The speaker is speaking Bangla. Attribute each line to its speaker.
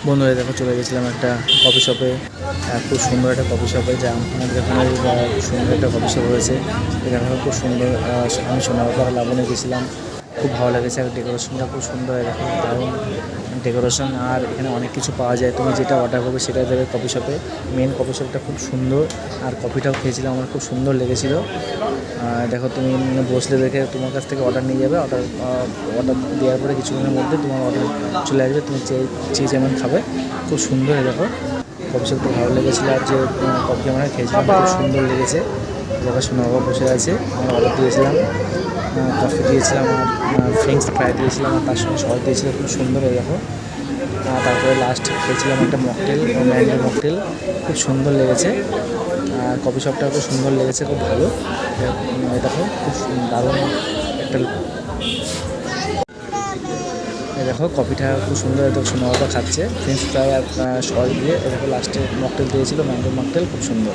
Speaker 1: বন্ধুরা দেখো চলে গেছিলাম একটা কফি শপে, খুব সুন্দর একটা কফি শপে, যা আমাদের এখানে খুব সুন্দর একটা কফি শপ রয়েছে। এখানে খুব সুন্দর, আমি সোনারপাড়া লাবণে গেছিলাম, খুব ভালো লেগেছে। আর ডেকোরেশনটা খুব সুন্দর, এরকম দারুণ ডেকোরেশন। আর এখানে অনেক কিছু পাওয়া যায়, তুমি যেটা অর্ডার করবে সেটাই দেবে কফি শপে। মেন কফি শপটা খুব সুন্দর, আর কফিটাও খেয়েছিলাম, আমার খুব সুন্দর লেগেছিলো। দেখো তুমি বসলে দেখে তোমার কাছ থেকে অর্ডার নিয়ে যাবে, অর্ডার দেওয়ার পরে কিছুক্ষণের মধ্যে তোমার অর্ডার চলে আসবে, তুমি যে যেমন খাবে। খুব সুন্দর দেখো কফি শপটা ভালো লেগেছিলো। আর যে কফি আমরা খেয়েছিলাম খুব সুন্দর লেগেছে। দেখো সোনাবাবা বসে আছে, আমরা অর্ডার দিয়েছিলাম, কফি দিয়েছিলাম, আর ফ্রেঞ্চ ফ্রাই দিয়েছিলাম, আর তার সঙ্গে সস দিয়েছিলাম, খুব সুন্দর দেখো। তারপরে লাস্ট খেয়েছিলাম একটা মকটেল, ম্যাঙ্গো মকটেল, খুব সুন্দর লেগেছে। আর কফি শপটা খুব সুন্দর লেগেছে, খুব ভালো। দেখো খুব দারুণ একটা, দেখো কফিটা খুব সুন্দর, দেখো সোনাবাবা খাচ্ছে ফ্রেঞ্চ ফ্রাই আর সস দিয়ে। দেখো লাস্টে মকটেল দিয়েছিল, ম্যাঙ্গো মকটেল, খুব সুন্দর।